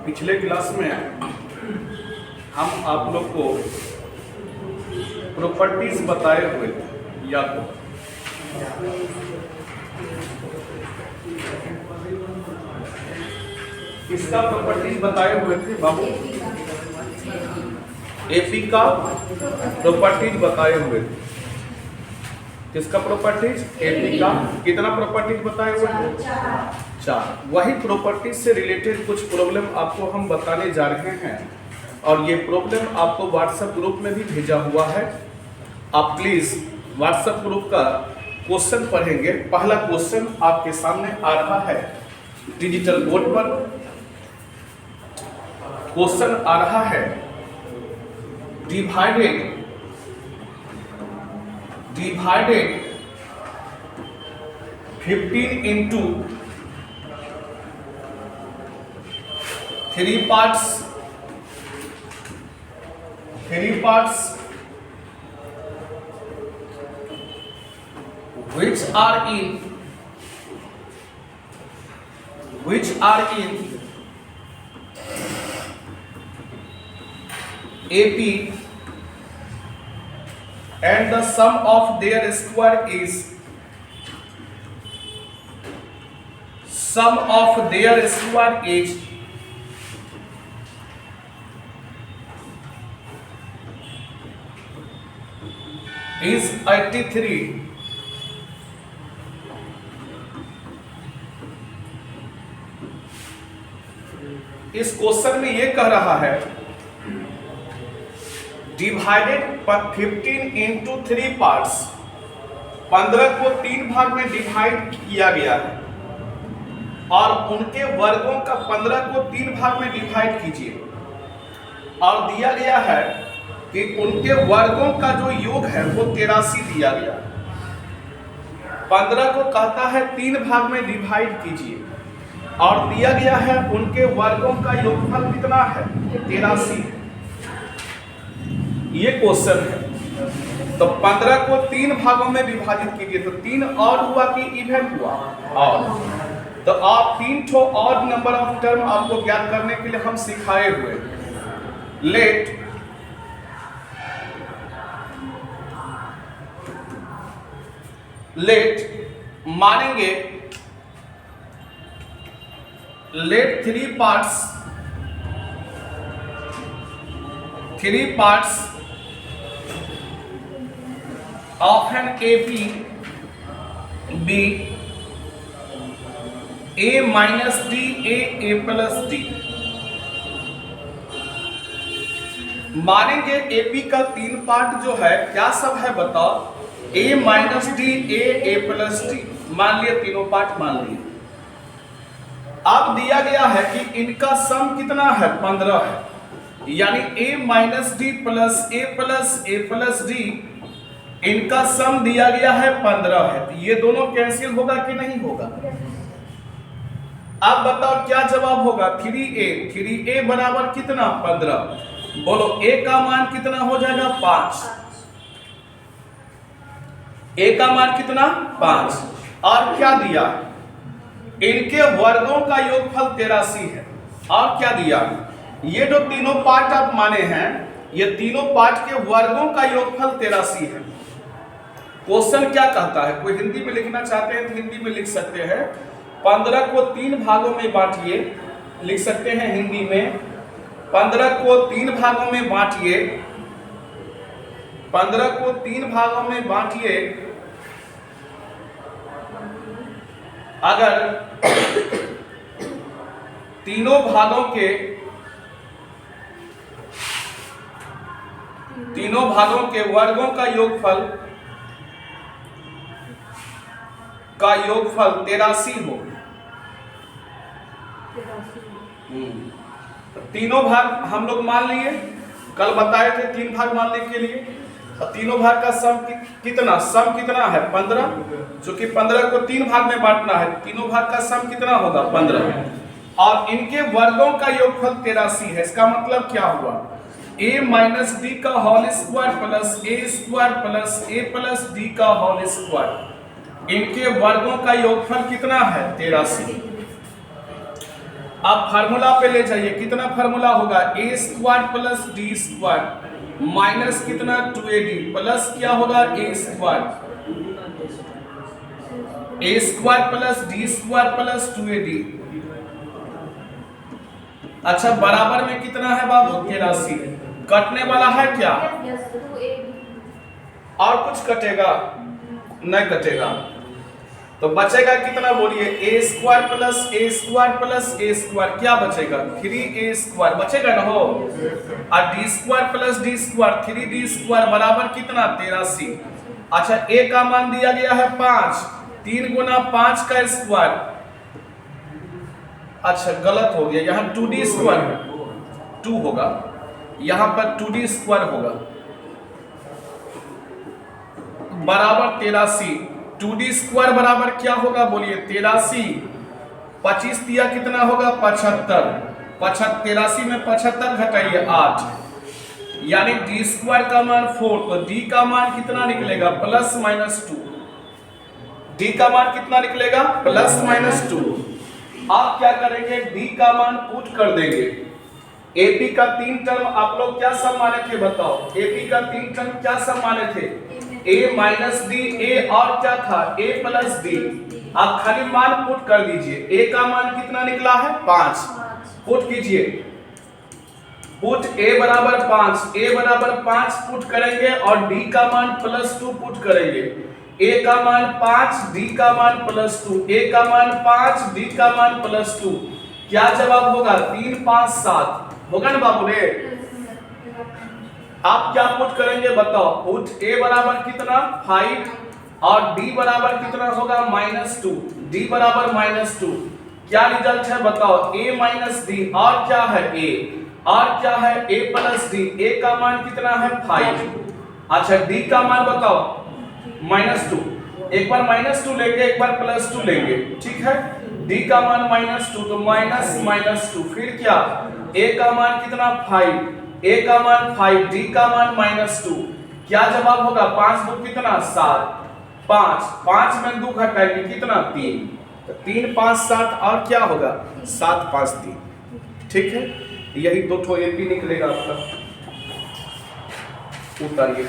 पिछले क्लास में हम आप लोग को प्रॉपर्टीज बताए हुए थे, या तो इसका प्रॉपर्टीज बताए हुए थे बाबू, एपी का प्रॉपर्टीज बताए हुए थे। किसका प्रॉपर्टीज? एपी का। कितना प्रॉपर्टीज बताए हुए थे? 4। वही प्रॉपर्टीज से रिलेटेड कुछ प्रॉब्लम आपको हम बताने जा रहे हैं और ये प्रॉब्लम आपको व्हाट्सएप ग्रुप में भी भेजा हुआ है। आप प्लीज व्हाट्सएप ग्रुप का क्वेश्चन पढ़ेंगे। पहला क्वेश्चन आपके सामने आ रहा है डिजिटल बोर्ड पर। क्वेश्चन आ रहा है divided 15 into 3 parts which are in AP and the sum of their square is 83। इस क्वेश्चन में ये कह रहा है डिवाइडेड 15 into 3 पार्ट्स, 15 को 3 भाग में डिवाइड किया गया है और उनके वर्गों का 15 को 3 भाग में डिवाइड कीजिए और दिया गया है कि उनके वर्गों का जो योग है वो 83 दिया गया। 15 को कहता है 3 भाग में डिवाइड कीजिए और दिया गया है उनके वर्गों का योगफल कितना है? 83। ये क्वेश्चन है। तो 15 को 3 भागों में विभाजित कीजिए, तो 3 और हुआ कि इवन हुआ? और। तो आप 3 ठो और नंबर ऑफ टर्म आपको ज्ञात करने के लिए हम सिखाए हुए। लेट मानेंगे, late 3 parts of an AP be A minus D, A plus D। मानेंगे AP का 3 पार्ट जो है क्या सब है बताओ? A minus D, A plus D। मान लिए तीनों पार्ट मान लिए। अब दिया गया है कि इनका सम कितना है? 15 है, यानी A minus D plus A plus D, इनका सम दिया गया है 15 है। तो ये दोनों कैंसिल होगा कि नहीं होगा? अब बताओ क्या जवाब होगा? 3A बराबर कितना? 15। बोलो A का मान कितना हो जाएगा? 5। A का मान कितना? 5। और क्या दिया? इनके वर्गों का योगफल 83 है। और क्या दिया? ये जो तीनों पार्ट आप माने हैं, ये तीनों पार्ट के वर्गों का योगफल 83 है। क्वेश्चन क्या कहता है? कोई हिंदी में लिखना चाहते हैं तो हिंदी में लिख सकते हैं। 15 को 3 भागों में बांटिए, लिख सकते हैं हिंदी में। 15 को 3 भागों में बांटिए, 15 को 3 भागों में बांटिए। अगर तीनों भागों के वर्गों का योगफल 83 हो। तीनों भाग हम लोग मान लिए, कल बताए थे 3 भाग मानने के लिए। और तीनों भाग का सम कितना है? 15। चूंकि 15 को 3 भाग में बांटना है, तीनों भाग का सम कितना होगा? 15। और इनके वर्गों का योगफल 83 है। इसका मतलब क्या हुआ? A माइनस डी का whole square plus A plus D का होल स्क्वायर, इनके वर्गों का योगफल कितना है? 83। अब फार्मूला पे ले जाइए, कितना फार्मूला होगा, a square plus d square minus कितना 2ad प्लस क्या होगा a square plus d square plus 2ad। अच्छा बराबर में कितना है बाबू 83, कटने वाला है क्या, और कुछ कटेगा नहीं कटेगा, तो बचेगा कितना बोलिए, ए स्क्वायर प्लस ए स्क्वायर क्या बचेगा 3a स्क्वायर बचेगा ना हो, और D square plus d square 3d square बराबर कितना 83। अच्छा a का मान दिया गया है 5, 3 गुना 5 का स्क्वायर, अच्छा गलत हो गया, यहाँ 2d स्क्वायर 2 होगा, यहाँ पर 2d स्क्वायर होगा बराबर 83, 2d स्क्वायर बराबर क्या होगा बोलिए 83, 25 दिया कितना होगा 75, 83 में 75 घटाइए 8, यानी d स्क्वायर का मान 4, तो d का मान कितना निकलेगा प्लस माइनस 2, d का मान कितना निकलेगा प्लस माइनस 2। आप क्या करेंगे d का मान पुट कर देंगे, AP का 3 टर्म आप लोग क्या सब माने थे बताओ, AP का 3 टर्म क्या सब माने थे, a माइनस डी, a और क्या था a प्लस डी, आप खाली मान पुट कर दीजिए, a का मान कितना निकला है 5, पुट कीजिए, पुट a बराबर 5 पुट करेंगे और d का मान प्लस 2 पुट करेंगे, a का मान 5 d का मान प्लस 2, a का मान 5 d का मान प्लस 2, क्या जवाब होगा 3 5 7 होगा ना बाबू रे। आप क्या पुट करेंगे बताओ, पुट a बराबर कितना 5 और d बराबर कितना होगा -2, d बराबर -2, क्या रिजल्ट है बताओ a माइनस डी, और क्या है a, और क्या है a प्लस डी, a का मान कितना है 5, अच्छा d का मान बताओ -2, एक बार -2 लेंगे एक बार +2 लेंगे, ठीक है, d का मान -2 तो -2, फिर क्या a का मान कितना 5, a का मान 5, d का मान -2, क्या जवाब होगा 5 2 कितना 7, 5 में 2 घटाएंगे कितना 3, तो 3 5 7 और क्या होगा 7 5 3, ठीक है, यही 2 ठो AP निकलेगा आपका, उतारिए।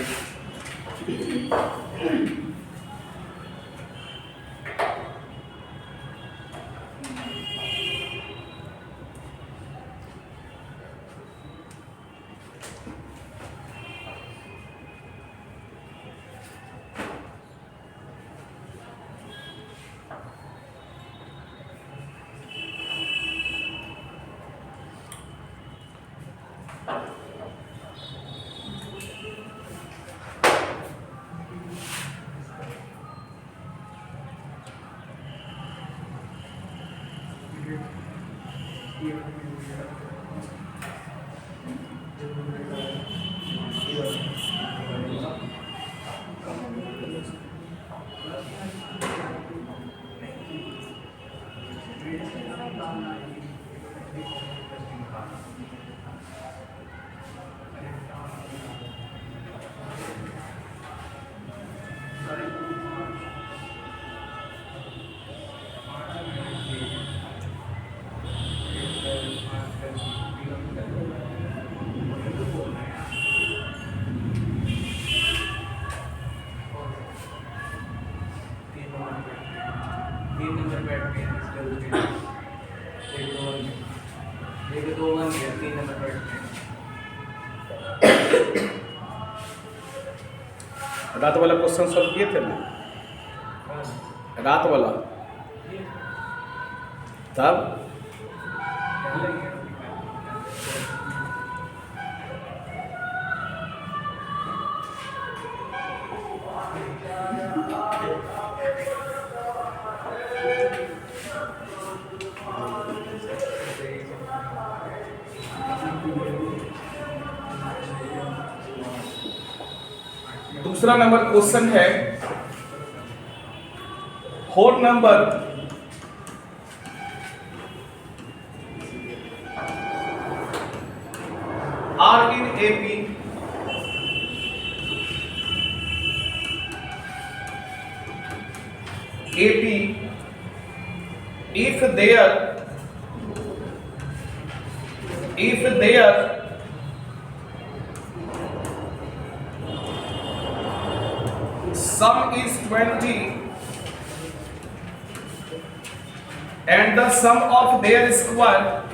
रात वाला क्वेश्चन सॉल्व किए थे ना, रात वाला, तब दूसरा नंबर क्वेश्चन है, whole number are in AP if their if their sum is 20 and the sum of their square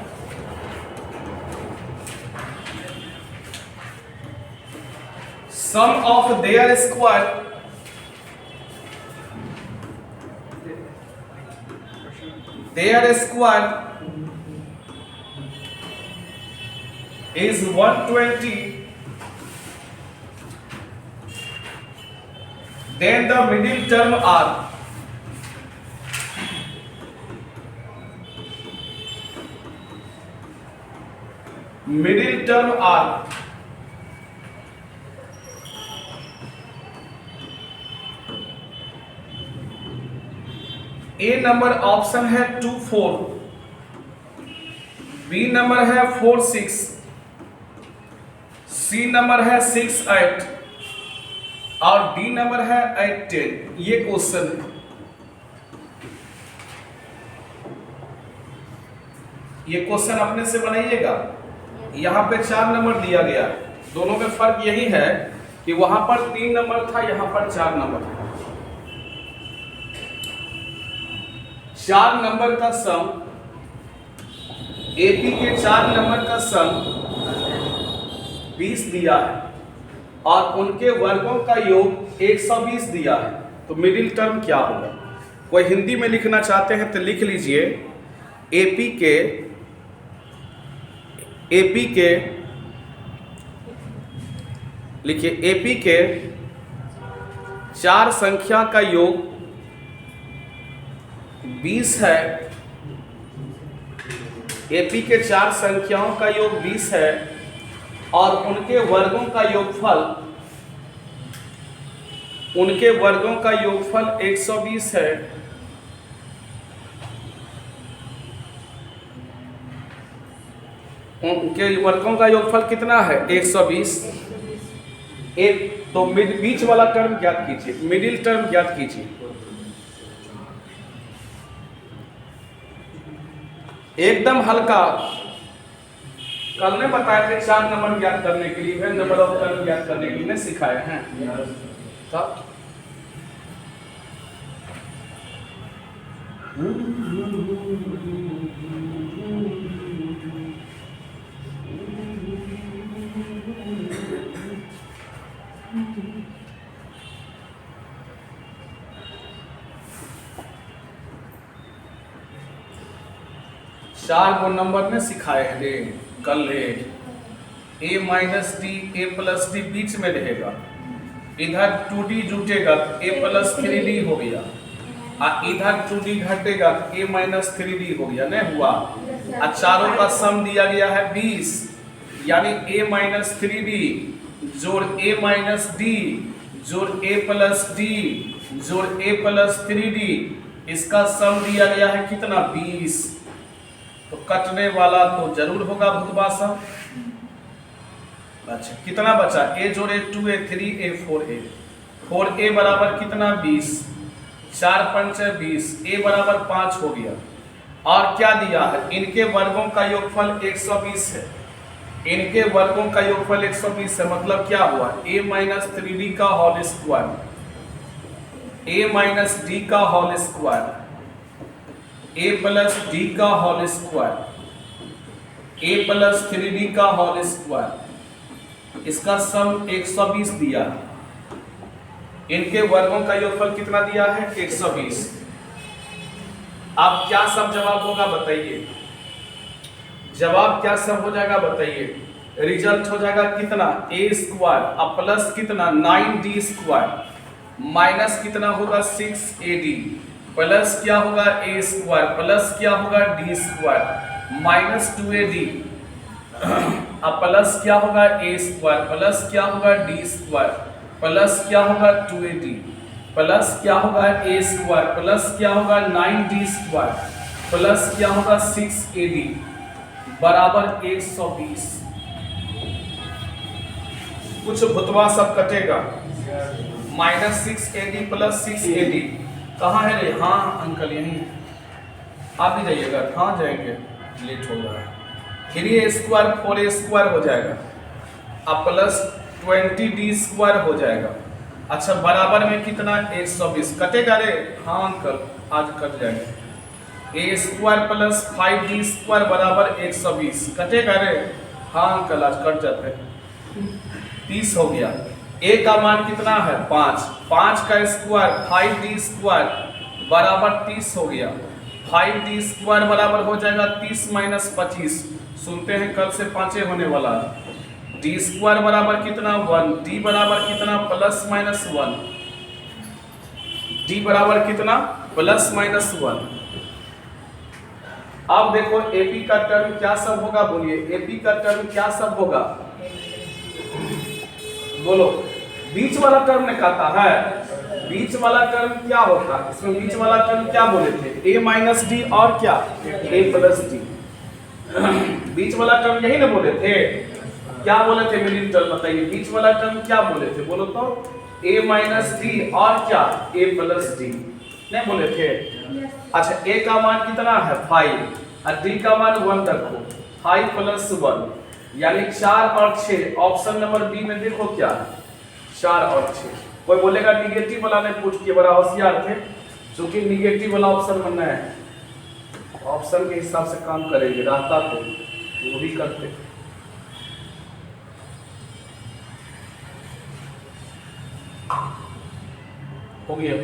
is 120, then the middle term are A number option है 2 4, बी नंबर है 4 6, सी नंबर है 6 8 और डी नंबर है 8 10। ये question है। ये question अपने से बनाइएगा। यहाँ पे 4 नंबर दिया गया है। दोनों में फर्क यही है कि वहां पर 3 नंबर था, यहाँ पर 4 नंबर था। 4 नंबर का सम, एपी के 4 नंबर का सम 20 दिया है और उनके वर्गों का योग 120 दिया है। तो मिडिल टर्म क्या होगा? कोई हिंदी में लिखना चाहते हैं तो लिख लीजिए एपी के लिखिए एपी के 4 संख्या का योग 20 है। एपी के 4 संख्याओं का योग 20 है और उनके वर्गों का योगफल 120 है। उनके वर्गों का योगफल कितना है? 120। तो बीच वाला टर्म ज्ञात कीजिए, मिडिल टर्म ज्ञात कीजिए। एकदम हल्का। कल ने बताया थे 4 नंबर ज्ञात करने के लिए, नंबर ऑफ टर्म ज्ञात करने के लिए सिखाए हैं। तब चार को नंबर में सिखाए हैं कल a minus d a plus d बीच में रहेगा, इधर 2d जुटेगा तो a प्लस 3d हो गया, इधर 2d घटेगा तो a माइनस 3d हो गया। नहीं हुआ? चारों का सम दिया गया है 20, यानी a माइनस 3d जोड़ a माइनस d जोड़ a प्लस d जोड़ a प्लस 3d, इसका सम दिया गया है कितना? 20। तो कटने वाला तो जरूर होगा भूतभाषा। अच्छा, कितना बचा? a जोड़े 2a 3a 4a, 4a बराबर कितना? 20, 4 पंच 20, a बराबर 5 हो गया। और क्या दिया है? इनके वर्गों का योगफल 120 है। इनके वर्गों का योगफल 120 है, मतलब क्या हुआ? a माइनस 3d का whole square, a minus d का whole square, a plus d का whole square, a plus 3d का होल स्क्वायर, इसका सम 120 दिया है। इनके वर्गों का योगफल कितना दिया है? 120। अब क्या सब जवाब होगा बताइए? जवाब क्या सब हो जाएगा बताइए? रिजल्ट हो जाएगा कितना? a स्क्वायर अब प्लस कितना? 9d स्क्वायर माइनस कितना होगा? 6ad प्लस क्या होगा? a स्क्वायर प्लस क्या होगा? d स्क्वायर माइनस 2ad अब प्लस क्या होगा? a स्क्वायर प्लस क्या होगा? d स्क्वायर प्लस क्या होगा? 2ad प्लस क्या होगा? a स्क्वायर प्लस क्या होगा? 9d स्क्वायर प्लस क्या होगा? 6ad बराबर 120। कुछ भुतवा सब कटेगा। माइनस 6ad प्लस 6ad कहाँ है रे? हाँ अंकल यहीं। आप भी जाइएगा। हाँ जाएंगे, लेट हो रहा है। 3a² 4a² हो जाएगा, अब प्लस 20d² हो जाएगा। अच्छा बराबर में कितना 120 कटेगा रे? हाँ अंकल आज कट जाएगा। a² प्लस 5d² बराबर 120 कटेगा रे? हाँ अंकल आज कट जाते हैं। 30 हो गया। a का मान कितना है 5, 5 का स्क्वायर 5d² बराबर 30 हो गया। 5d² बराबर हो जाएगा 30 माइनस 25, सुनते हैं कल से 5 होने वाला है। d² बराबर कितना 1, d बराबर कितना प्लस माइनस 1, d बराबर कितना प्लस माइनस 1। अब देखो AP का टर्म क्या सब होगा, बोलिए AP का टर्म क्या सब होगा, बोलो। बीच वाला टर्म निकालता है, बीच वाला टर्म क्या होता है, इसमें बीच वाला टर्म क्या बोले थे, a माइनस डी और क्या a प्लस डी। बीच वाला टर्म यही ना बोले थे, क्या बोले थे मेरी टर्म बताइए, बीच वाला टर्म क्या बोले थे, बोलो तो a माइनस डी और क्या a प्लस डी, नहीं बोले थे। अच्छा a का मान कितना है 5 और d का मान 1 रखो, 5 प्लस 1 यानी 4 और 6। ऑप्शन नंबर बी में देखो क्या है 4 और 6। कोई बोलेगा निगेटिव वाला ने पूछ के, बड़ा होशियार थे, क्योंकि निगेटिव वाला ऑप्शन बनना है, ऑप्शन के हिसाब से काम करेंगे, रहता तो वो भी करते। हो गया।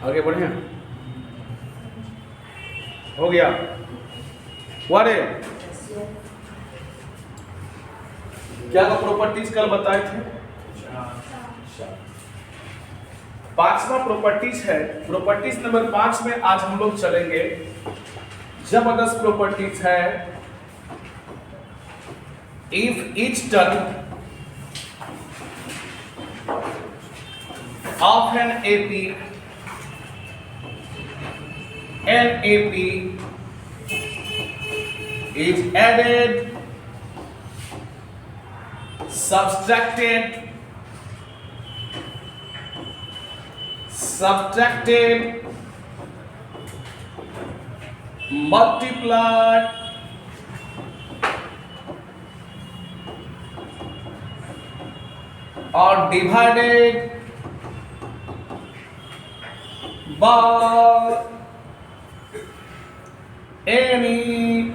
आगे बढ़े, हो गया। वारे क्या का प्रॉपर्टीज कल बताए थे, 5वां प्रॉपर्टीज है। प्रॉपर्टीज नंबर 5 में आज हम लोग चलेंगे। जबरदस्त प्रॉपर्टीज है। If each term of an AP NAP is added, subtracted, multiplied, or divided by any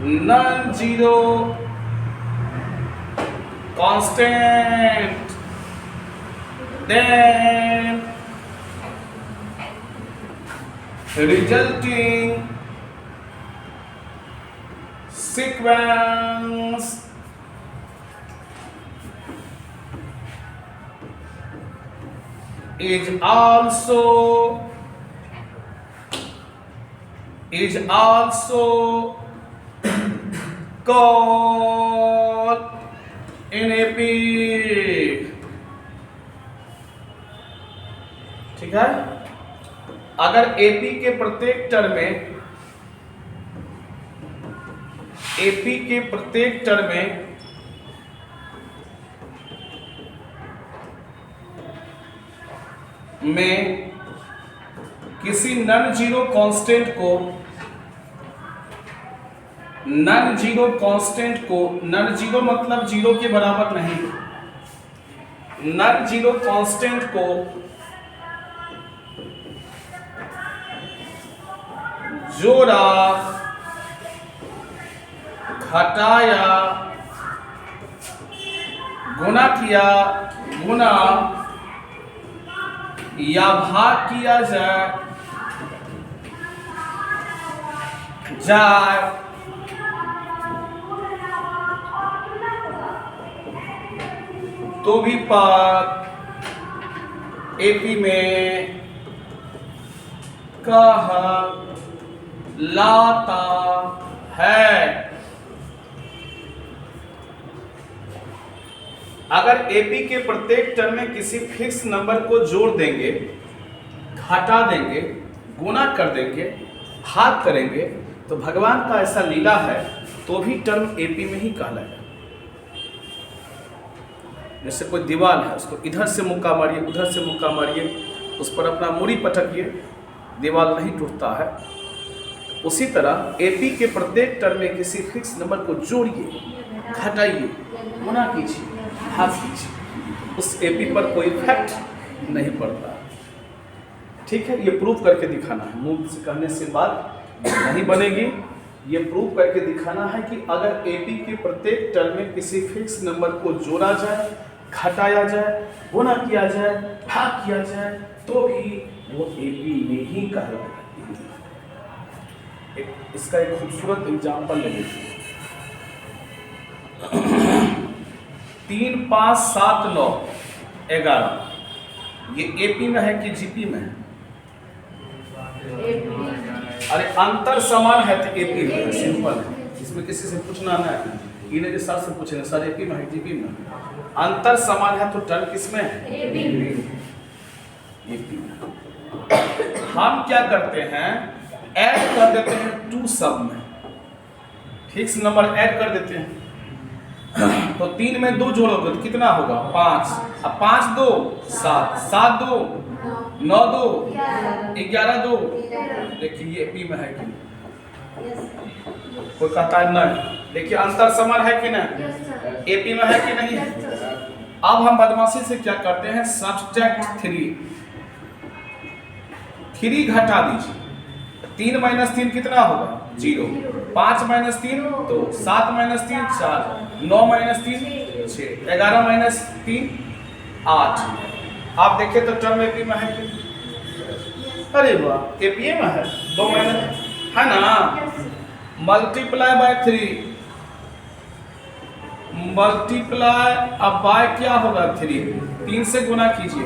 non-zero constant, then resulting sequence is also called NAP। ठीक है। अगर AP के प्रत्येक टर्म में किसी नॉन जीरो कांस्टेंट को नन जीरो कांस्टेंट को, none zero मतलब जीरो के बराबर नहीं, नन जीरो कांस्टेंट को जोड़ा, घटाया, गुना किया, गुना या भाग किया जाए तो भी पद एपी में कहलाता है। अगर एपी के प्रत्येक टर्म में किसी फिक्स नंबर को जोड़ देंगे, घटा देंगे, गुना कर देंगे, भाग करेंगे तो भगवान का ऐसा लीला है तो भी टर्म एपी में ही कहलाएगा। जैसे कोई दीवार है, उसको इधर से मुक्का मारिए, उधर से मुक्का मारिए, उस पर अपना मुड़ी पटकिए, दीवार नहीं टूटता है। उसी तरह एपी के प्रत्येक टर्म में किसी फिक्स नंबर को जोड़िए, घटाइए, गुना कीजिए, भाग कीजिए, उस एपी पर कोई इफेक्ट नहीं पड़ता। ठीक है, ये प्रूव करके दिखाना है, मुंह से कहने से बात नहीं बनेगी। ये प्रूव करके दिखाना है कि अगर एपी के प्रत्येक टर्म में किसी फिक्स नंबर को जोड़ा जाए, घटाया जाए, गुना किया जाए, भाग किया जाए तो भी वो एपी में ही कहलाएगा। इसका एक खूबसूरत एग्जाम्पल ले लीजिए। 3, 5, 7, 9, 11 ये एपी में है कि जीपी में है? अरे अंतर समान है तो एपी में, सिंपल है, इसमें किसी से पूछना ना है। इन्हें जो सर से पूछेंगे सर एपी में है जीपी में? अंतर समान है तो टर्म किसमें है? एपी में। हम क्या करते हैं, ऐड कर देते हैं टू सब में, फिक्स नंबर ऐड कर देते हैं। तो 3 में 2 जोड़ोगे तो कितना होगा? 5। अब 5 2 7, 7 2 9 2 11 2। देखिए ये एपी में है कि नहीं? कोई कहता है नहीं। देखिए अंतर समान है कि नहीं? एपी में है कि नहीं? अब हम बदमाशी से क्या करते हैं, सब्ट्रैक्ट 3 घटा दीजिए। 3 - 3 कितना होगा? 0। 5 - 3 2, 7 - 3 4, 9 - 3 6, 11 - 3 8। आप देखें तो टर्म एपी में है कि? अरे वाह, एपी में है। 2 माइनस है ना, मल्टीप्लाई बाय 3, मल्टीप्लाई अब बाय क्या होगा? 3। 3 से गुना कीजिए,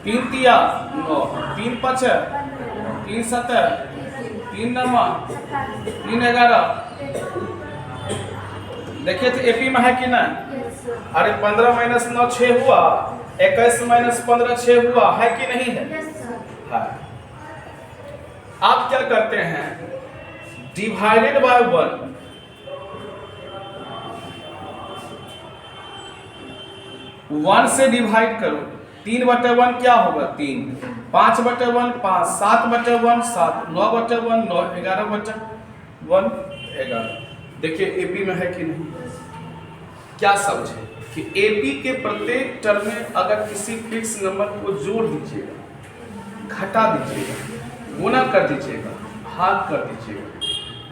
3 तिया 9, 3 5 3 7 3 9 3 11। देखिए तो एपी में है कि ना? अरे 15 - 9 6 हुआ, 21 - 15 6 हुआ, है कि नहीं है? है। आप क्या करते हैं, डिवाइडेड बाय 1, वन से डिवाइड करो। 3/1 क्या होगा? 3। 5/1 5, 7/1 7, 9/1 9, 11/1 11। देखिए एपी में है कि नहीं? क्या समझे कि एपी के प्रत्येक टर्म में अगर किसी फिक्स नंबर को जोड़ दीजिएगा, घटा दीजिएगा, गुना कर दीजिएगा, भाग कर दीजिएगा,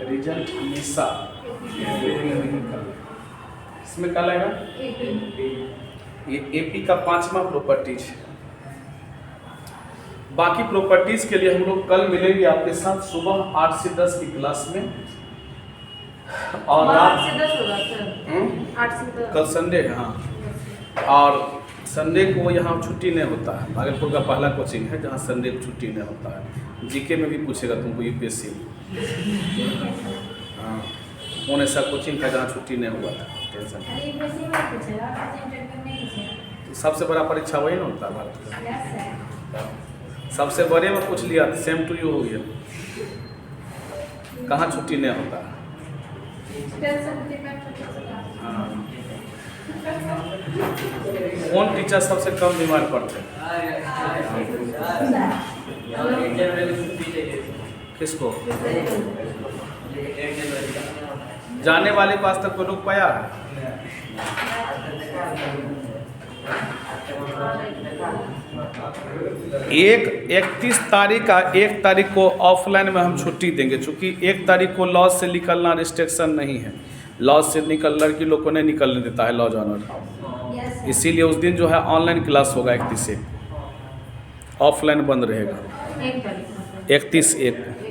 रिजल्ट हमेशा इसमें क्या लगेगा? ये एपी का 5वां प्रॉपर्टीज है। बाकी प्रॉपर्टीज के लिए हम लोग कल मिलेंगे आपके साथ सुबह 8 से 10 की क्लास में, और रात 8 से 10 होगा सर। 8 से 10 कल संडे है। हाँ, और संडे को यहाँ छुट्टी नहीं होता है। भागलपुर का पहला कोचिंग है जहाँ संडे को छुट्टी नहीं होता है। जीके में भी पूछेगा तुमको यूपीएससी। हाँ, कौन ऐसा कोचिंग था जहाँ छुट्टी नहीं हुआ था? टेंशन तो सबसे बड़ा परीक्षा वही ना होता है भारत का। सबसे बड़े में पूछ लिया, सेम टू यू हो गया। कहाँ छुट्टी नहीं होता? हाँ। कौन टीचर सबसे कम बीमार पड़ते हैं? किसको? जाने वाले को आज तक कोई रोक पाया है? एक 1 तारीख को ऑफलाइन में हम छुट्टी देंगे, क्योंकि 1 तारीख को लॉज से निकलना रिस्ट्रिक्शन नहीं है। लॉज से लड़की लोग को नहीं निकलने देता है लॉज ऑनर, इसीलिए उस दिन जो है ऑनलाइन क्लास होगा 31 से, ऑफलाइन बंद रहेगा 1 तारीख 31/1।